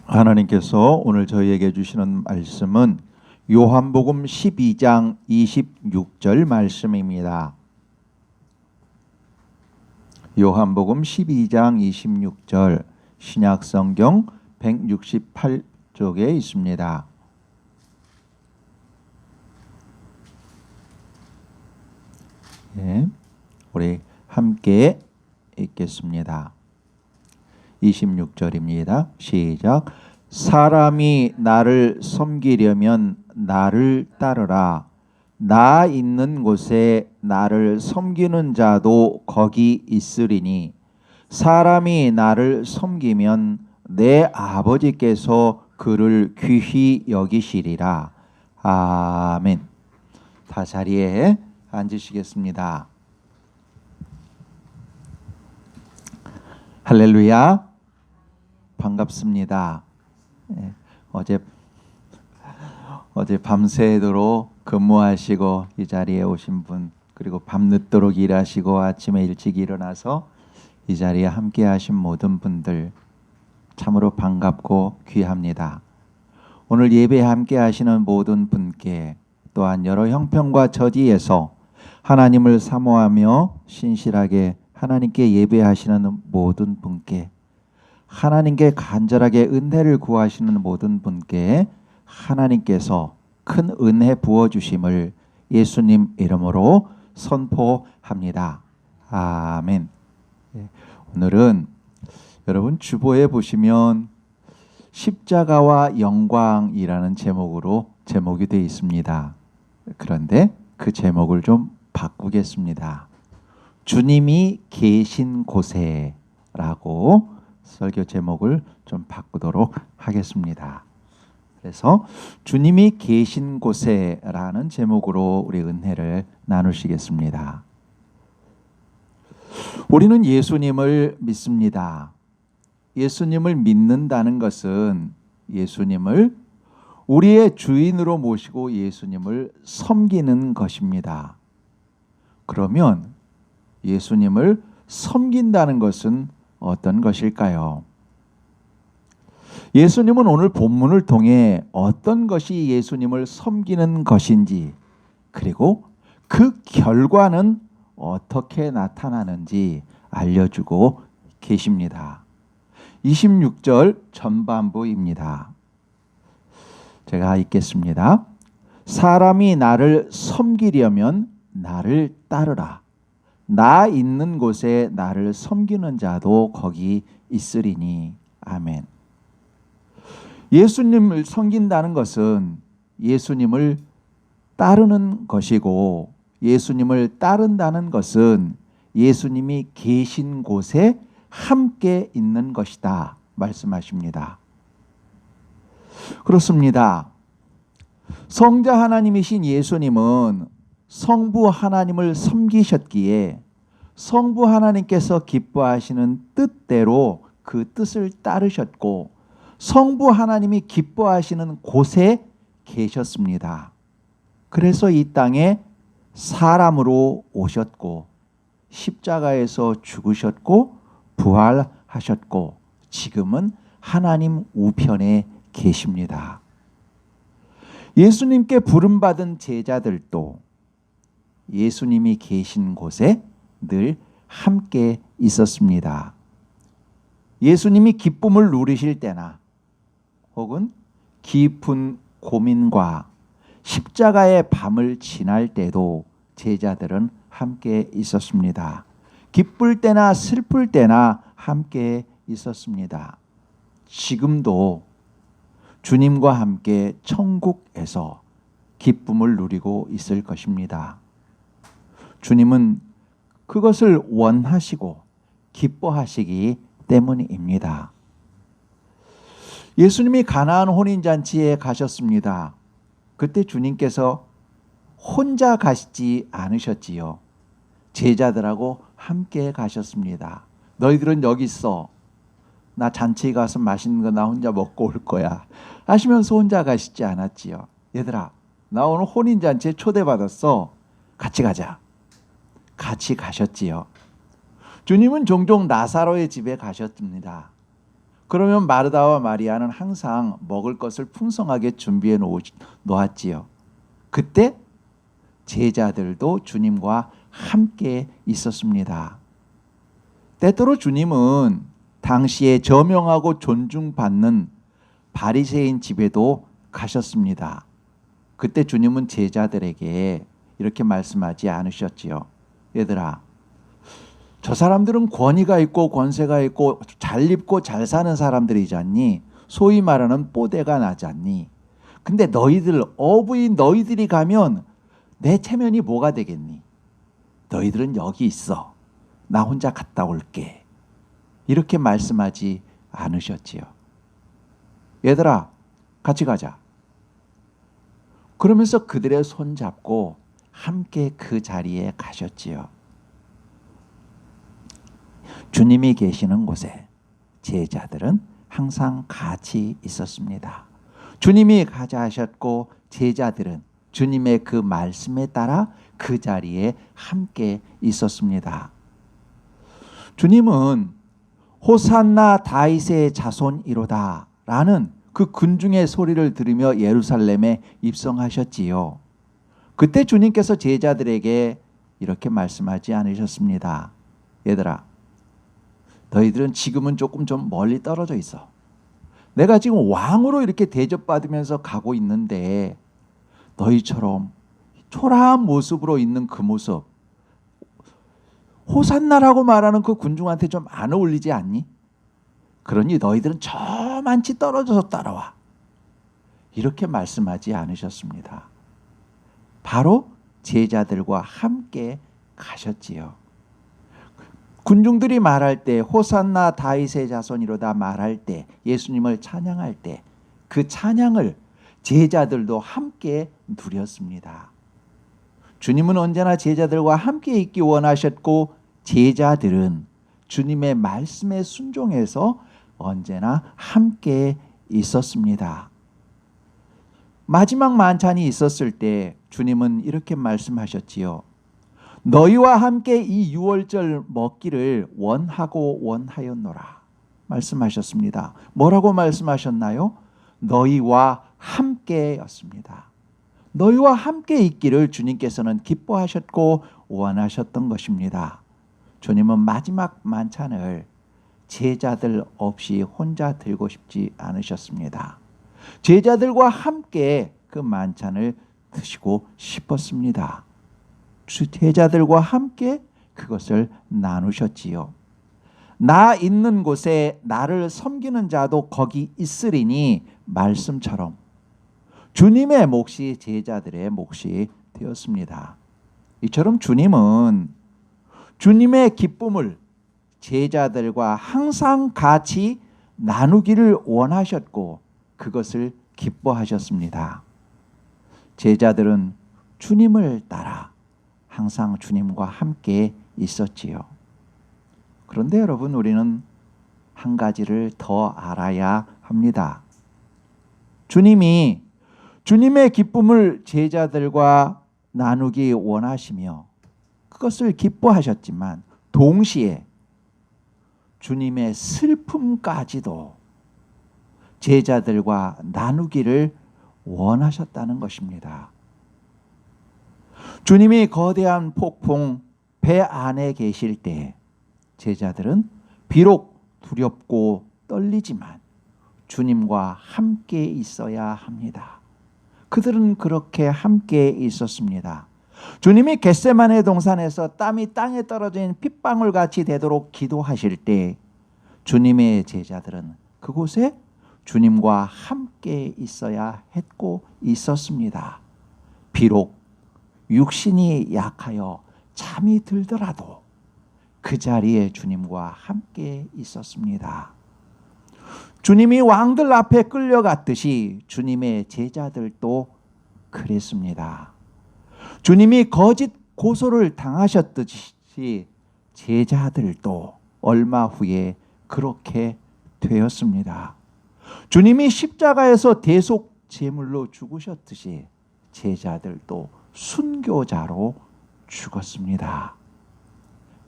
하나님께서 오늘 저희에게 주시는 말씀은 요한복음 12장 26절 말씀입니다. 요한복음 12장 26절 신약성경 168쪽에 있습니다. 우리 함께 읽겠습니다. 26절입니다. 시작. 사람이 나를 섬기려면 나를 따르라. 나 있는 곳에 나를 섬기는 자도 거기 있으리니 사람이 나를 섬기면 내 아버지께서 그를 귀히 여기시리라. 아멘. 다 자리에 앉으시겠습니다. 할렐루야. 반갑습니다. 어제 밤새도록 근무하시고 이 자리에 오신 분, 그리고 밤늦도록 일하시고 아침에 일찍 일어나서 이 자리에 함께 하신 모든 분들 참으로 반갑고 귀합니다. 오늘 예배에 함께 하시는 모든 분께, 또한 여러 형편과 처지에서 하나님을 사모하며 신실하게 하나님께 예배하시는 모든 분께, 하나님께 간절하게 은혜를 구하시는 모든 분께 하나님께서 큰 은혜 부어주심을 예수님 이름으로 선포합니다. 아멘. 오늘은 여러분 주보에 보시면 십자가와 영광이라는 제목이 되어 있습니다. 그런데 그 제목을 좀 바꾸겠습니다. 주님이 계신 곳에 라고 설교 제목을 좀 바꾸도록 하겠습니다. 그래서 주님이 계신 곳에 라는 제목으로 우리 은혜를 나누시겠습니다. 우리는 예수님을 믿습니다. 예수님을 믿는다는 것은 예수님을 우리의 주인으로 모시고 예수님을 섬기는 것입니다. 그러면 예수님을 섬긴다는 것은 어떤 것일까요? 예수님은 오늘 본문을 통해 어떤 것이 예수님을 섬기는 것인지, 그리고 그 결과는 어떻게 나타나는지 알려주고 계십니다. 26절 전반부입니다. 제가 읽겠습니다. 사람이 나를 섬기려면 나를 따르라. 나 있는 곳에 나를 섬기는 자도 거기 있으리니. 아멘. 예수님을 섬긴다는 것은 예수님을 따르는 것이고, 예수님을 따른다는 것은 예수님이 계신 곳에 함께 있는 것이다 말씀하십니다. 그렇습니다. 성자 하나님이신 예수님은 성부 하나님을 섬기셨기에 성부 하나님께서 기뻐하시는 뜻대로 그 뜻을 따르셨고, 성부 하나님이 기뻐하시는 곳에 계셨습니다. 그래서 이 땅에 사람으로 오셨고 십자가에서 죽으셨고 부활하셨고 지금은 하나님 우편에 계십니다. 예수님께 부름받은 제자들도 예수님이 계신 곳에 늘 함께 있었습니다. 예수님이 기쁨을 누리실 때나 혹은 깊은 고민과 십자가의 밤을 지날 때도 제자들은 함께 있었습니다. 기쁠 때나 슬플 때나 함께 있었습니다. 지금도 주님과 함께 천국에서 기쁨을 누리고 있을 것입니다. 주님은 그것을 원하시고 기뻐하시기 때문입니다. 예수님이 가나안 혼인잔치에 가셨습니다. 그때 주님께서 혼자 가시지 않으셨지요. 제자들하고 함께 가셨습니다. 너희들은 여기 있어. 나 잔치에 가서 맛있는 거 나 혼자 먹고 올 거야 하시면서 혼자 가시지 않았지요. 얘들아, 나 오늘 혼인잔치에 초대받았어. 같이 가자. 같이 가셨지요. 주님은 종종 나사로의 집에 가셨습니다. 그러면 마르다와 마리아는 항상 먹을 것을 풍성하게 준비해 놓았지요. 그때 제자들도 주님과 함께 있었습니다. 때때로 주님은 당시에 저명하고 존중받는 바리새인 집에도 가셨습니다. 그때 주님은 제자들에게 이렇게 말씀하지 않으셨지요. 얘들아, 저 사람들은 권위가 있고 권세가 있고 잘 입고 잘 사는 사람들이잖니. 소위 말하는 뽀대가 나잖니. 근데 너희들, 어부인 너희들이 가면 내 체면이 뭐가 되겠니? 너희들은 여기 있어. 나 혼자 갔다 올게. 이렇게 말씀하지 않으셨지요. 얘들아, 같이 가자. 그러면서 그들의 손 잡고 함께 그 자리에 가셨지요. 주님이 계시는 곳에 제자들은 항상 같이 있었습니다. 주님이 가자 하셨고 제자들은 주님의 그 말씀에 따라 그 자리에 함께 있었습니다. 주님은 호산나 다윗의 자손이로다 라는 그 군중의 소리를 들으며 예루살렘에 입성하셨지요. 그때 주님께서 제자들에게 이렇게 말씀하지 않으셨습니다. 얘들아, 너희들은 지금은 조금 좀 멀리 떨어져 있어. 내가 지금 왕으로 이렇게 대접받으면서 가고 있는데 너희처럼 초라한 모습으로 있는 그 모습, 호산나라고 말하는 그 군중한테 좀 안 어울리지 않니? 그러니 너희들은 저만치 떨어져서 따라와. 이렇게 말씀하지 않으셨습니다. 바로 제자들과 함께 가셨지요. 군중들이 말할 때 호산나 다윗의 자손이로다 말할 때 예수님을 찬양할 때 그 찬양을 제자들도 함께 누렸습니다. 주님은 언제나 제자들과 함께 있기 원하셨고 제자들은 주님의 말씀에 순종해서 언제나 함께 있었습니다. 마지막 만찬이 있었을 때 주님은 이렇게 말씀하셨지요. 너희와 함께 이 유월절 먹기를 원하고 원하였노라 말씀하셨습니다. 뭐라고 말씀하셨나요? 너희와 함께였습니다. 너희와 함께 있기를 주님께서는 기뻐하셨고 원하셨던 것입니다. 주님은 마지막 만찬을 제자들 없이 혼자 들고 싶지 않으셨습니다. 제자들과 함께 그 만찬을 드시고 싶었습니다. 제자들과 함께 그것을 나누셨지요. 나 있는 곳에 나를 섬기는 자도 거기 있으리니 말씀처럼 주님의 몫이 제자들의 몫이 되었습니다. 이처럼 주님은 주님의 기쁨을 제자들과 항상 같이 나누기를 원하셨고 그것을 기뻐하셨습니다. 제자들은 주님을 따라 항상 주님과 함께 있었지요. 그런데 여러분, 우리는 한 가지를 더 알아야 합니다. 주님이 주님의 기쁨을 제자들과 나누기 원하시며 그것을 기뻐하셨지만 동시에 주님의 슬픔까지도 제자들과 나누기를 원하셨다는 것입니다. 주님이 거대한 폭풍 배 안에 계실 때 제자들은 비록 두렵고 떨리지만 주님과 함께 있어야 합니다. 그들은 그렇게 함께 있었습니다. 주님이 겟세마네 동산에서 땀이 땅에 떨어진 핏방울 같이 되도록 기도하실 때 주님의 제자들은 그곳에 주님과 함께 있어야 했고 있었습니다. 비록 육신이 약하여 잠이 들더라도 그 자리에 주님과 함께 있었습니다. 주님이 왕들 앞에 끌려갔듯이 주님의 제자들도 그랬습니다. 주님이 거짓 고소를 당하셨듯이 제자들도 얼마 후에 그렇게 되었습니다. 주님이 십자가에서 대속 제물로 죽으셨듯이 제자들도 순교자로 죽었습니다.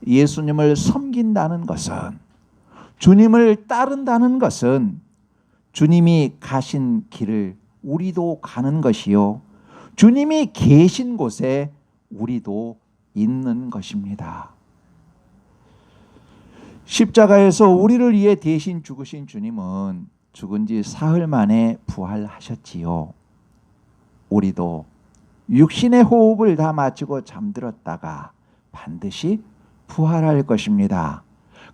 예수님을 섬긴다는 것은 주님을 따른다는 것은 주님이 가신 길을 우리도 가는 것이요, 주님이 계신 곳에 우리도 있는 것입니다. 십자가에서 우리를 위해 대신 죽으신 주님은 죽은 지 사흘 만에 부활하셨지요. 우리도 육신의 호흡을 다 마치고 잠들었다가 반드시 부활할 것입니다.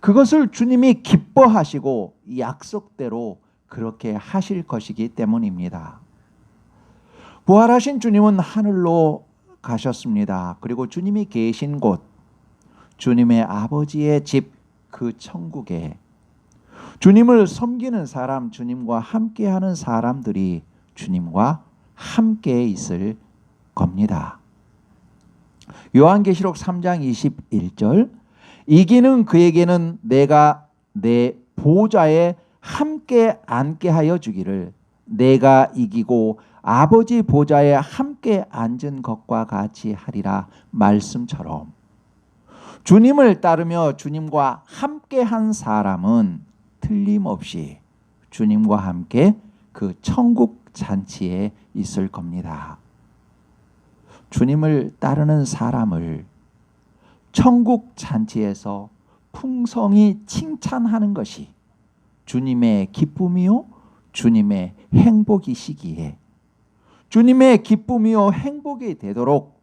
그것을 주님이 기뻐하시고 약속대로 그렇게 하실 것이기 때문입니다. 부활하신 주님은 하늘로 가셨습니다. 그리고 주님이 계신 곳, 주님의 아버지의 집, 그 천국에 주님을 섬기는 사람, 주님과 함께하는 사람들이 주님과 함께 있을 겁니다. 요한계시록 3장 21절, 이기는 그에게는 내가 내 보좌에 함께 앉게 하여 주기를, 내가 이기고 아버지 보좌에 함께 앉은 것과 같이 하리라 말씀처럼, 주님을 따르며 주님과 함께 한 사람은 틀림없이 주님과 함께 그 천국 잔치에 있을 겁니다. 주님을 따르는 사람을 천국 잔치에서 풍성히 칭찬하는 것이 주님의 기쁨이요 주님의 행복이시기에, 주님의 기쁨이요 행복이 되도록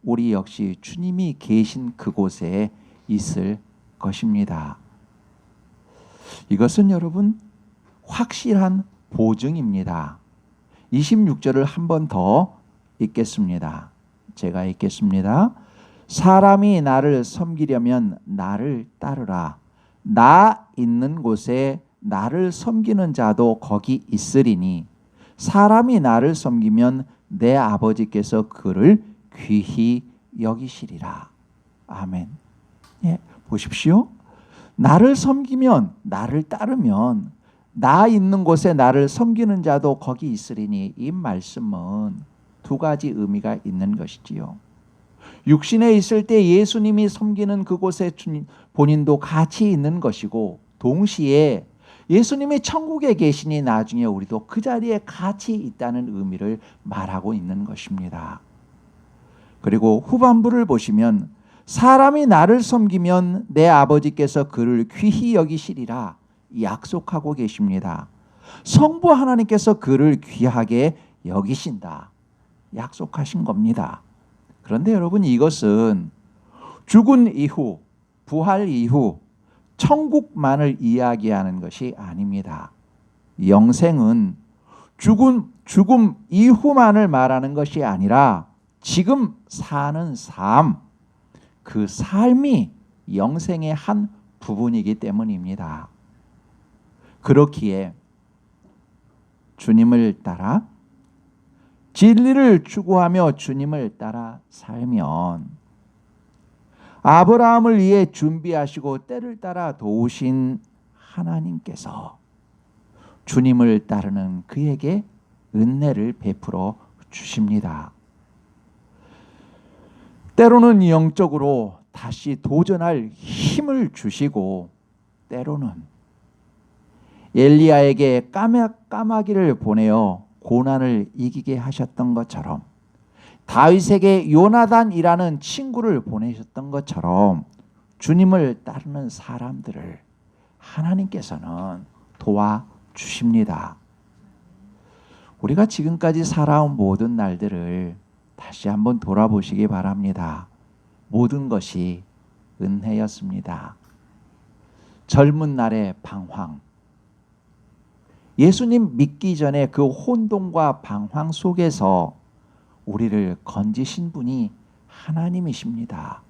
우리 역시 주님이 계신 그곳에 있을 것입니다. 이것은 여러분 확실한 보증입니다. 26절을 한 번 더 읽겠습니다. 제가 읽겠습니다. 사람이 나를 섬기려면 나를 따르라. 나 있는 곳에 나를 섬기는 자도 거기 있으리니 사람이 나를 섬기면 내 아버지께서 그를 귀히 여기시리라. 아멘. 예, 보십시오. 나를 섬기면, 나를 따르면 나 있는 곳에 나를 섬기는 자도 거기 있으리니, 이 말씀은 두 가지 의미가 있는 것이지요. 육신에 있을 때 예수님이 섬기는 그곳에 본인도 같이 있는 것이고, 동시에 예수님이 천국에 계시니 나중에 우리도 그 자리에 같이 있다는 의미를 말하고 있는 것입니다. 그리고 후반부를 보시면 사람이 나를 섬기면 내 아버지께서 그를 귀히 여기시리라 약속하고 계십니다. 성부 하나님께서 그를 귀하게 여기신다 약속하신 겁니다. 그런데 여러분, 이것은 죽은 이후, 부활 이후 천국만을 이야기하는 것이 아닙니다. 영생은 죽음 이후만을 말하는 것이 아니라 지금 사는 삶, 그 삶이 영생의 한 부분이기 때문입니다. 그렇기에 주님을 따라 진리를 추구하며 주님을 따라 살면 아브라함을 위해 준비하시고 때를 따라 도우신 하나님께서 주님을 따르는 그에게 은혜를 베풀어 주십니다. 때로는 영적으로 다시 도전할 힘을 주시고, 때로는 엘리야에게 까마귀를 보내어 고난을 이기게 하셨던 것처럼, 다윗에게 요나단이라는 친구를 보내셨던 것처럼 주님을 따르는 사람들을 하나님께서는 도와주십니다. 우리가 지금까지 살아온 모든 날들을 다시 한번 돌아보시기 바랍니다. 모든 것이 은혜였습니다. 젊은 날의 방황, 예수님 믿기 전에 그 혼돈과 방황 속에서 우리를 건지신 분이 하나님이십니다.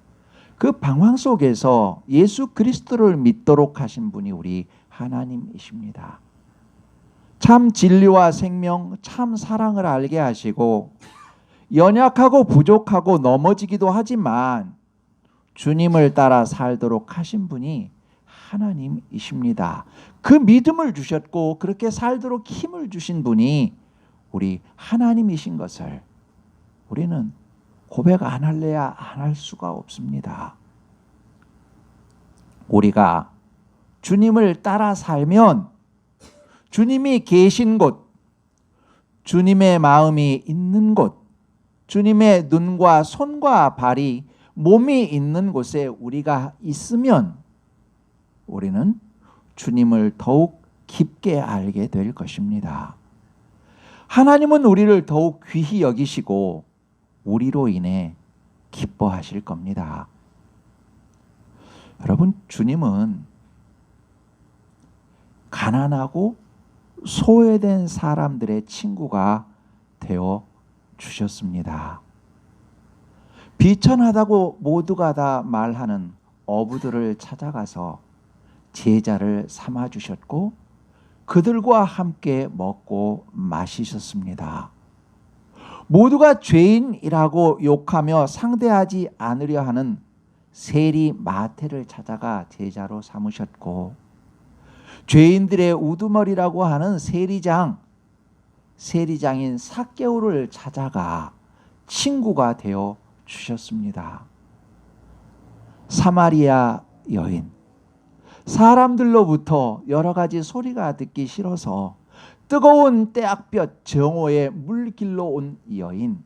그 방황 속에서 예수 그리스도를 믿도록 하신 분이 우리 하나님이십니다. 참 진리와 생명, 참 사랑을 알게 하시고 연약하고 부족하고 넘어지기도 하지만 주님을 따라 살도록 하신 분이 하나님이십니다. 그 믿음을 주셨고 그렇게 살도록 힘을 주신 분이 우리 하나님이신 것을 우리는 고백 안 할래야 안 할 수가 없습니다. 우리가 주님을 따라 살면 주님이 계신 곳, 주님의 마음이 있는 곳, 주님의 눈과 손과 발이 몸이 있는 곳에 우리가 있으면 우리는 주님을 더욱 깊게 알게 될 것입니다. 하나님은 우리를 더욱 귀히 여기시고 우리로 인해 기뻐하실 겁니다. 여러분, 주님은 가난하고 소외된 사람들의 친구가 되어 주셨습니다. 비천하다고 모두가 다 말하는 어부들을 찾아가서 제자를 삼아 주셨고 그들과 함께 먹고 마시셨습니다. 모두가 죄인이라고 욕하며 상대하지 않으려 하는 세리 마태를 찾아가 제자로 삼으셨고 죄인들의 우두머리라고 하는 세리장인 삭개오를 찾아가 친구가 되어 주셨습니다. 사마리아 여인, 사람들로부터 여러 가지 소리가 듣기 싫어서 뜨거운 떼약볕 정오에 물길로 온 여인,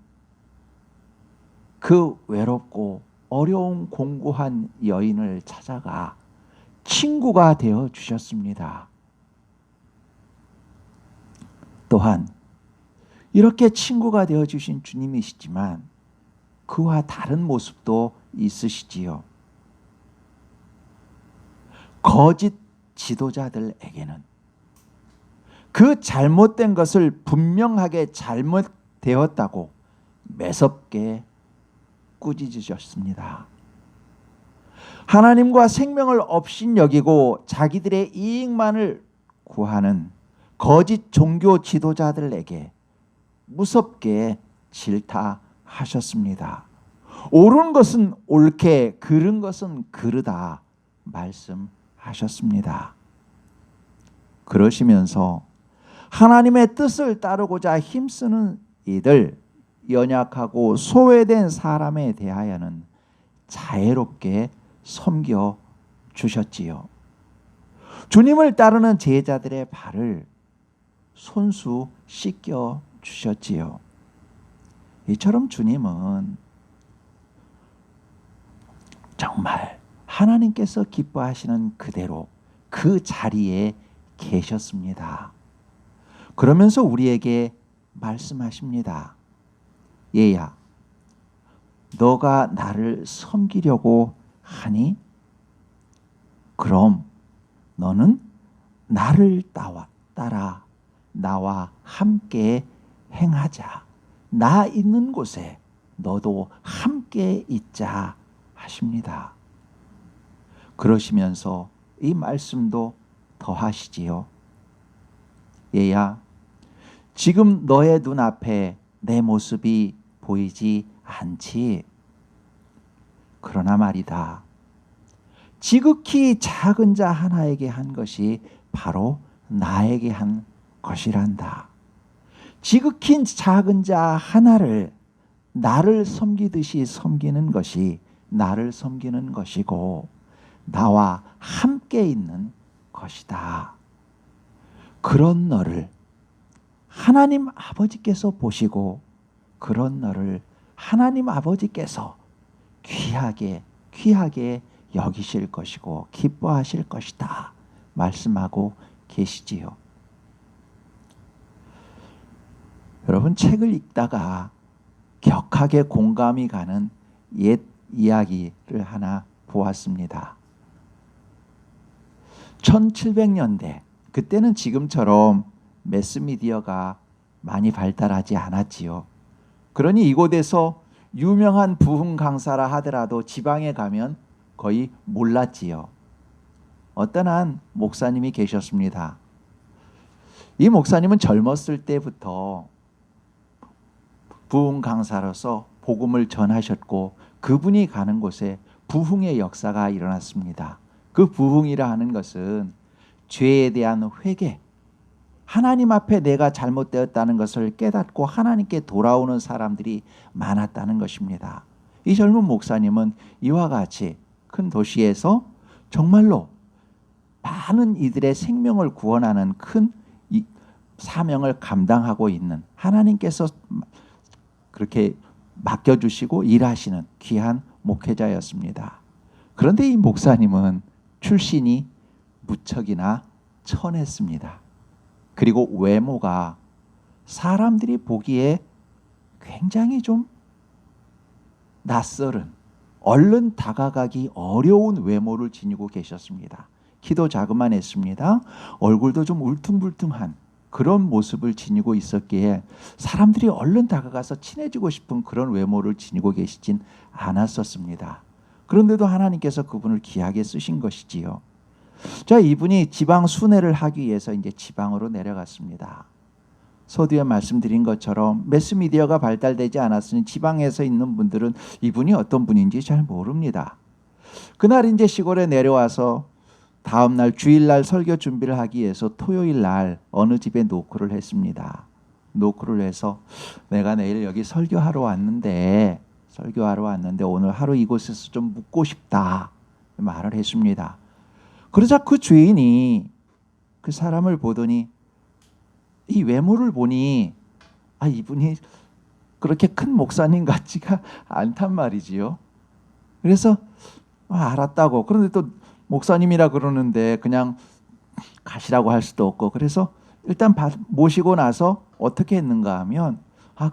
그 외롭고 어려운 공고한 여인을 찾아가 친구가 되어 주셨습니다. 또한 이렇게 친구가 되어 주신 주님이시지만 그와 다른 모습도 있으시지요. 거짓 지도자들에게는 그 잘못된 것을 분명하게 잘못되었다고 매섭게 꾸짖으셨습니다. 하나님과 생명을 업신여기고 자기들의 이익만을 구하는 거짓 종교 지도자들에게 무섭게 질타하셨습니다. 옳은 것은 옳게, 그른 것은 그르다 말씀하셨습니다. 그러시면서 하나님의 뜻을 따르고자 힘쓰는 이들, 연약하고 소외된 사람에 대하여는 자애롭게 섬겨 주셨지요. 주님을 따르는 제자들의 발을 손수 씻겨 주셨지요. 이처럼 주님은 정말 하나님께서 기뻐하시는 그대로 그 자리에 계셨습니다. 그러면서 우리에게 말씀하십니다. 얘야, 너가 나를 섬기려고 하니? 그럼 너는 나를 따라 나와 함께 행하자. 나 있는 곳에 너도 함께 있자 하십니다. 그러시면서 이 말씀도 더하시지요. 얘야, 지금 너의 눈앞에 내 모습이 보이지 않지? 그러나 말이다. 지극히 작은 자 하나에게 한 것이 바로 나에게 한 것이란다. 지극히 작은 자 하나를 나를 섬기듯이 섬기는 것이 나를 섬기는 것이고 나와 함께 있는 것이다. 그런 너를 하나님 아버지께서 보시고 그런 너를 하나님 아버지께서 귀하게 여기실 것이고 기뻐하실 것이다 말씀하고 계시지요. 여러분, 책을 읽다가 격하게 공감이 가는 옛 이야기를 하나 보았습니다. 1700년대, 그때는 지금처럼 매스미디어가 많이 발달하지 않았지요. 그러니 이곳에서 유명한 부흥 강사라 하더라도 지방에 가면 거의 몰랐지요. 어떤 한 목사님이 계셨습니다. 이 목사님은 젊었을 때부터 부흥 강사로서 복음을 전하셨고 그분이 가는 곳에 부흥의 역사가 일어났습니다. 그 부흥이라 하는 것은 죄에 대한 회개, 하나님 앞에 내가 잘못되었다는 것을 깨닫고 하나님께 돌아오는 사람들이 많았다는 것입니다. 이 젊은 목사님은 이와 같이 큰 도시에서 정말로 많은 이들의 생명을 구원하는 큰 사명을 감당하고 있는 하나님께서 그렇게 맡겨주시고 일하시는 귀한 목회자였습니다. 그런데 이 목사님은 출신이 무척이나 천했습니다. 그리고 외모가 사람들이 보기에 굉장히 좀 낯설은, 얼른 다가가기 어려운 외모를 지니고 계셨습니다. 키도 자그만했습니다. 얼굴도 좀 울퉁불퉁한 그런 모습을 지니고 있었기에 사람들이 얼른 다가가서 친해지고 싶은 그런 외모를 지니고 계시진 않았었습니다. 그런데도 하나님께서 그분을 귀하게 쓰신 것이지요. 자, 이분이 지방 순회를 하기 위해서 이제 지방으로 내려갔습니다. 서두에 말씀드린 것처럼 매스미디어가 발달되지 않았으니 지방에서 있는 분들은 이분이 어떤 분인지 잘 모릅니다. 그날 이제 시골에 내려와서 다음 날 주일날 설교 준비를 하기 위해서 토요일 날 어느 집에 노크를 했습니다. 노크를 해서 내가 내일 여기 설교하러 왔는데 오늘 하루 이곳에서 좀 묵고 싶다 말을 했습니다. 그러자 그 주인이 그 사람을 보더니 이 외모를 보니 이분이 그렇게 큰 목사님 같지가 않단 말이지요. 그래서 알았다고. 그런데 또 목사님이라 그러는데 그냥 가시라고 할 수도 없고, 그래서 일단 모시고 나서 어떻게 했는가 하면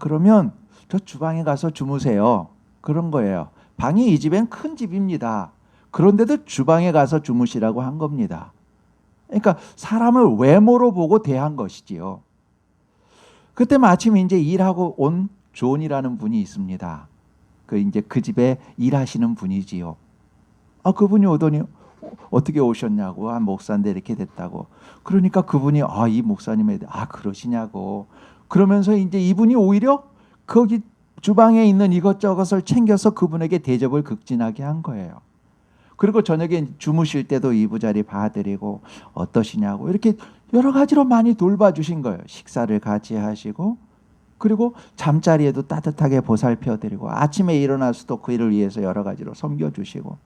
그러면 저 주방에 가서 주무세요. 그런 거예요. 방이 이 집엔 큰 집입니다. 그런데도 주방에 가서 주무시라고 한 겁니다. 그러니까 사람을 외모로 보고 대한 것이지요. 그때 마침 이제 일하고 온 존이라는 분이 있습니다. 그 집에 일하시는 분이지요. 그분이 오더니 어떻게 오셨냐고, 목사인데 이렇게 됐다고. 그러니까 그분이 이 목사님에 대해 그러시냐고. 그러면서 이제 이분이 오히려 거기 주방에 있는 이것저것을 챙겨서 그분에게 대접을 극진하게 한 거예요. 그리고 저녁에 주무실 때도 이부자리 봐드리고 어떠시냐고 이렇게 여러 가지로 많이 돌봐주신 거예요. 식사를 같이 하시고, 그리고 잠자리에도 따뜻하게 보살펴드리고, 아침에 일어나서도 그 일을 위해서 여러 가지로 섬겨주시고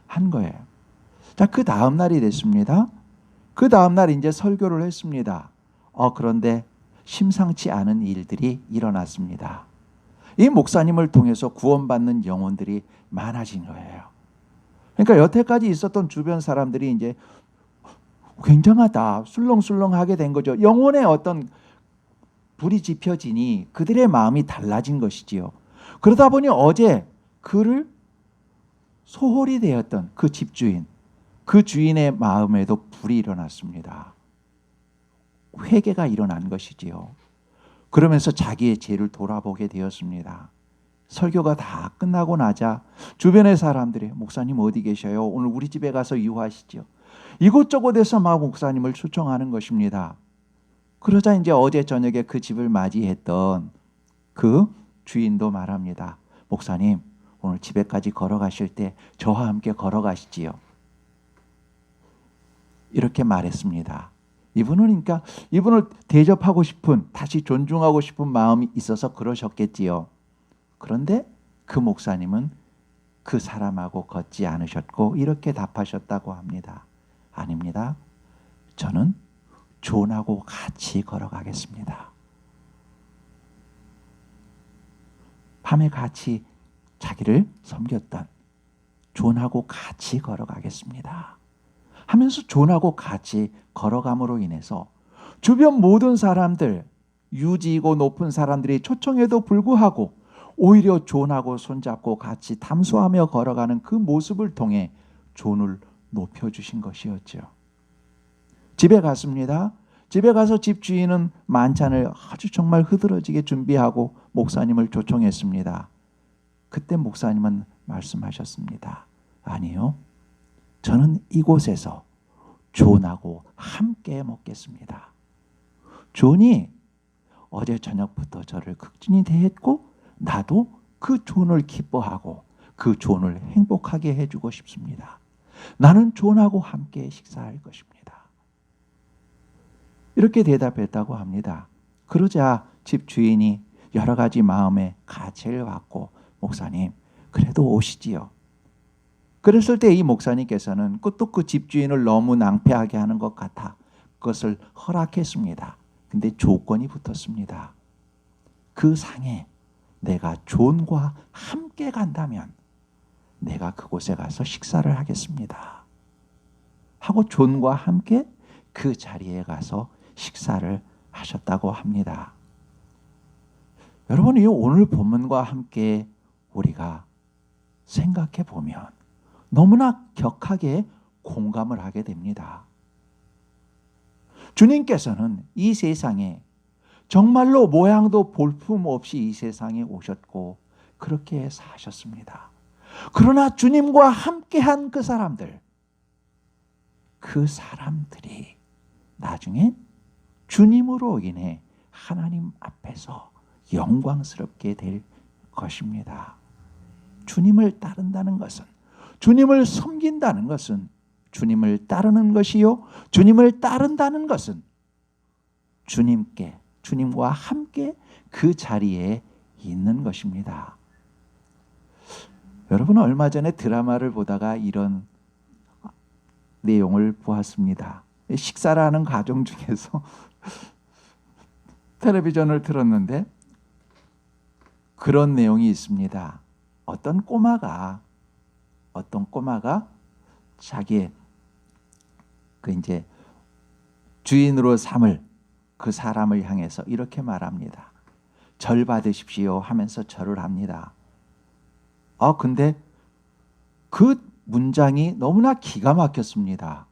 한 거예요. 자, 그 다음 날이 됐습니다. 그 다음 날 이제 설교를 했습니다. 그런데 심상치 않은 일들이 일어났습니다. 이 목사님을 통해서 구원받는 영혼들이 많아진 거예요. 그러니까 여태까지 있었던 주변 사람들이 이제 굉장하다, 술렁술렁하게 된 거죠. 영혼의 어떤 불이 지펴지니 그들의 마음이 달라진 것이지요. 그러다 보니 어제 그를 소홀히 대했던 그 집주인, 그 주인의 마음에도 불이 일어났습니다. 회개가 일어난 것이지요. 그러면서 자기의 죄를 돌아보게 되었습니다. 설교가 다 끝나고 나자 주변의 사람들이 목사님 어디 계셔요? 오늘 우리 집에 가서 유하시죠. 이곳저곳에서 막 목사님을 초청하는 것입니다. 그러자 이제 어제 저녁에 그 집을 맞이했던 그 주인도 말합니다. 목사님, 오늘 집에까지 걸어가실 때 저와 함께 걸어가시지요. 이렇게 말했습니다. 이분은 그러니까 이분을 대접하고 싶은, 다시 존중하고 싶은 마음이 있어서 그러셨겠지요. 그런데 그 목사님은 그 사람하고 걷지 않으셨고 이렇게 답하셨다고 합니다. 아닙니다. 저는 존하고 같이 걸어가겠습니다. 밤에 같이 자기를 섬겼던 존하고 같이 걸어가겠습니다 하면서 존하고 같이 걸어감으로 인해서 주변 모든 사람들, 유지이고 높은 사람들이 초청에도 불구하고 오히려 존하고 손잡고 같이 담소하며 걸어가는 그 모습을 통해 존을 높여주신 것이었죠. 집에 갔습니다. 집에 가서 집주인은 만찬을 아주 정말 흐드러지게 준비하고 목사님을 초청했습니다. 그때 목사님은 말씀하셨습니다. 아니요, 저는 이곳에서 존하고 함께 먹겠습니다. 존이 어제 저녁부터 저를 극진히 대했고 나도 그 존을 기뻐하고 그 존을 행복하게 해주고 싶습니다. 나는 존하고 함께 식사할 것입니다. 이렇게 대답했다고 합니다. 그러자 집주인이 여러 가지 마음에 가책을 받고 목사님 그래도 오시지요. 그랬을 때 이 목사님께서는 또 그 집주인을 너무 낭패하게 하는 것 같아 그것을 허락했습니다. 근데 조건이 붙었습니다. 그 상에 내가 존과 함께 간다면 내가 그곳에 가서 식사를 하겠습니다 하고 존과 함께 그 자리에 가서 식사를 하셨다고 합니다. 여러분, 이 오늘 본문과 함께 우리가 생각해 보면 너무나 격하게 공감을 하게 됩니다. 주님께서는 이 세상에 정말로 모양도 볼품 없이 이 세상에 오셨고 그렇게 사셨습니다. 그러나 주님과 함께한 그 사람들이 나중에 주님으로 인해 하나님 앞에서 영광스럽게 될 것입니다. 주님을 따른다는 것은, 주님을 섬긴다는 것은 주님을 따르는 것이요, 주님을 따른다는 것은 주님과 함께 그 자리에 있는 것입니다. 여러분, 얼마 전에 드라마를 보다가 이런 내용을 보았습니다. 식사를 하는 가정 중에서 텔레비전을 틀었는데 그런 내용이 있습니다. 어떤 꼬마가 자기의 그 이제 주인으로 삼을 그 사람을 향해서 이렇게 말합니다. 절 받으십시오 하면서 절을 합니다. 근데 그 문장이 너무나 기가 막혔습니다.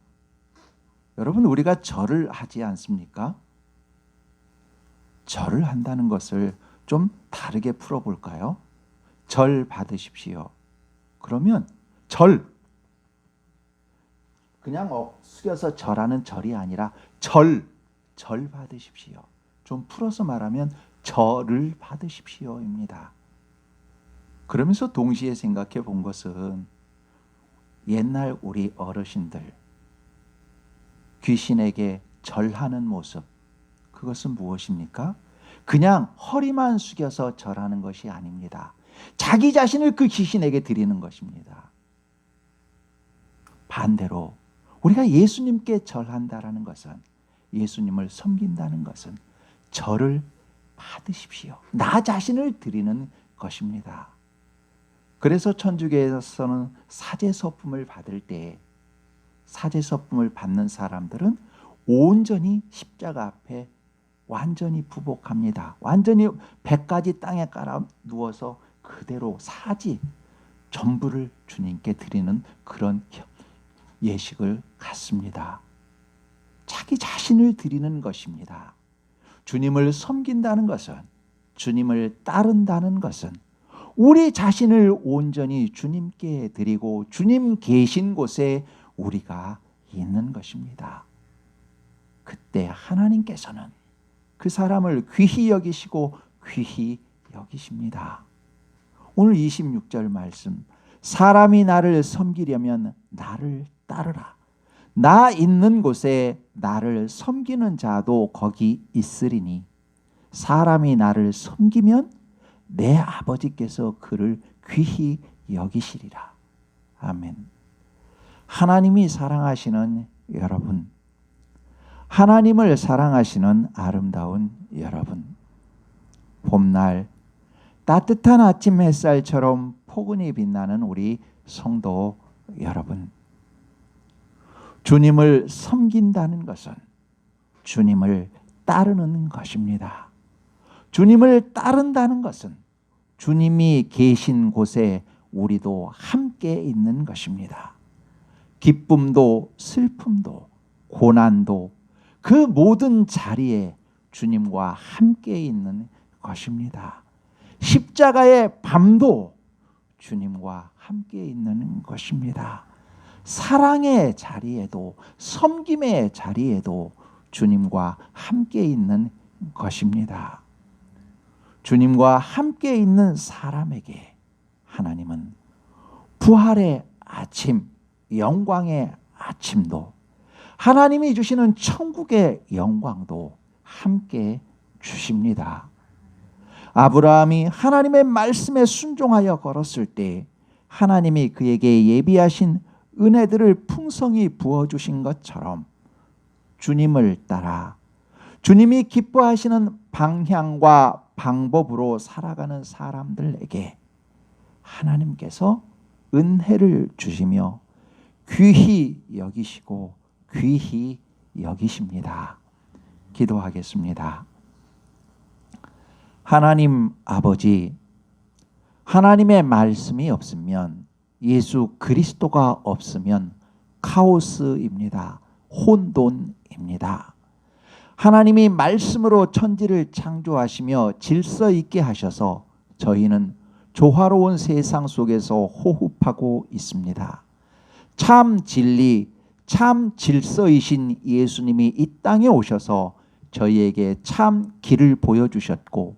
여러분, 우리가 절을 하지 않습니까? 절을 한다는 것을 좀 다르게 풀어볼까요? 절 받으십시오. 그러면 그냥 숙여서 절하는 절이 아니라 절 받으십시오. 좀 풀어서 말하면 절을 받으십시오입니다. 그러면서 동시에 생각해 본 것은 옛날 우리 어르신들 귀신에게 절하는 모습, 그것은 무엇입니까? 그냥 허리만 숙여서 절하는 것이 아닙니다. 자기 자신을 그 귀신에게 드리는 것입니다. 반대로 우리가 예수님께 절한다라는 것은, 예수님을 섬긴다는 것은 절을 받으십시오, 나 자신을 드리는 것입니다. 그래서 천주교에서는 사제서품을 받을 때, 사제서품을 받는 사람들은 온전히 십자가 앞에 완전히 부복합니다. 완전히 배까지 땅에 깔아 누워서 그대로 사지 전부를 주님께 드리는 그런 예식을 갖습니다. 자기 자신을 드리는 것입니다. 주님을 섬긴다는 것은, 주님을 따른다는 것은 우리 자신을 온전히 주님께 드리고 주님 계신 곳에 우리가 있는 것입니다. 그때 하나님께서는 그 사람을 귀히 여기시고 귀히 여기십니다. 오늘 26절 말씀, 사람이 나를 섬기려면 나를 따르라. 나 있는 곳에 나를 섬기는 자도 거기 있으리니 사람이 나를 섬기면 내 아버지께서 그를 귀히 여기시리라. 아멘. 하나님이 사랑하시는 여러분, 하나님을 사랑하시는 아름다운 여러분, 봄날 따뜻한 아침 햇살처럼 포근히 빛나는 우리 성도 여러분, 주님을 섬긴다는 것은 주님을 따르는 것입니다. 주님을 따른다는 것은 주님이 계신 곳에 우리도 함께 있는 것입니다. 기쁨도 슬픔도 고난도 그 모든 자리에 주님과 함께 있는 것입니다. 십자가의 밤도 주님과 함께 있는 것입니다. 사랑의 자리에도 섬김의 자리에도 주님과 함께 있는 것입니다. 주님과 함께 있는 사람에게 하나님은 부활의 아침, 영광의 아침도, 하나님이 주시는 천국의 영광도 함께 주십니다. 아브라함이 하나님의 말씀에 순종하여 걸었을 때 하나님이 그에게 예비하신 은혜들을 풍성히 부어주신 것처럼 주님을 따라 주님이 기뻐하시는 방향과 방법으로 살아가는 사람들에게 하나님께서 은혜를 주시며 귀히 여기시고 귀히 여기십니다. 기도하겠습니다. 하나님 아버지, 하나님의 말씀이 없으면, 예수 그리스도가 없으면 카오스입니다. 혼돈입니다. 하나님이 말씀으로 천지를 창조하시며 질서 있게 하셔서 저희는 조화로운 세상 속에서 호흡하고 있습니다. 참 진리, 참 질서이신 예수님이 이 땅에 오셔서 저희에게 참 길을 보여주셨고,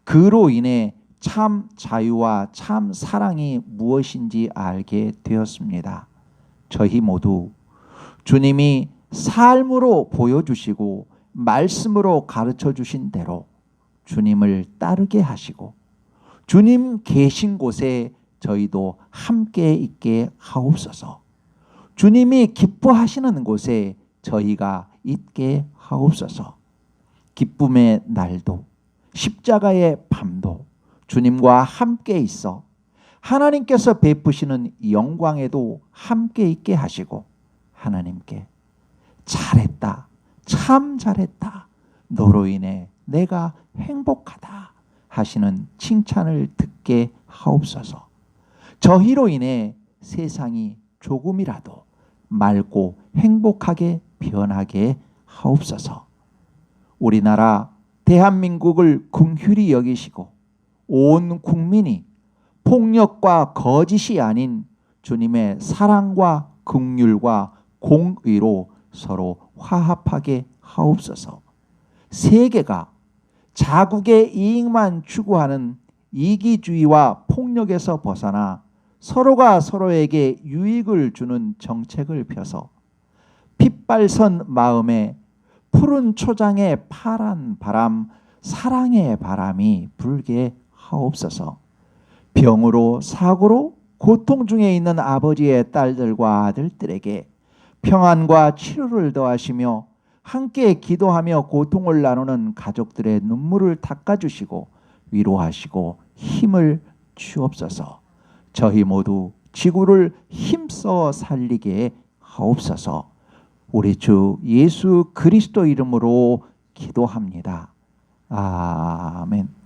그로 인해 참 자유와 참 사랑이 무엇인지 알게 되었습니다. 저희 모두 주님이 삶으로 보여주시고 말씀으로 가르쳐 주신 대로 주님을 따르게 하시고 주님 계신 곳에 저희도 함께 있게 하옵소서. 주님이 기뻐하시는 곳에 저희가 있게 하옵소서. 기쁨의 날도 십자가의 밤도 주님과 함께 있어 하나님께서 베푸시는 영광에도 함께 있게 하시고 하나님께 잘했다, 참 잘했다, 너로 인해 내가 행복하다 하시는 칭찬을 듣게 하옵소서. 저희로 인해 세상이 조금이라도 맑고 행복하게 변하게 하옵소서. 우리나라 대한민국을 긍휼히 여기시고 온 국민이 폭력과 거짓이 아닌 주님의 사랑과 긍휼과 공의로 서로 화합하게 하옵소서. 세계가 자국의 이익만 추구하는 이기주의와 폭력에서 벗어나 서로가 서로에게 유익을 주는 정책을 펴서 핏발선 마음에 푸른 초장에 파란 바람, 사랑의 바람이 불게 하옵소서. 병으로 사고로 고통 중에 있는 아버지의 딸들과 아들들에게 평안과 치료를 더하시며 함께 기도하며 고통을 나누는 가족들의 눈물을 닦아주시고 위로하시고 힘을 주옵소서. 저희 모두 지구를 힘써 살리게 하옵소서. 우리 주 예수 그리스도 이름으로 기도합니다. 아멘.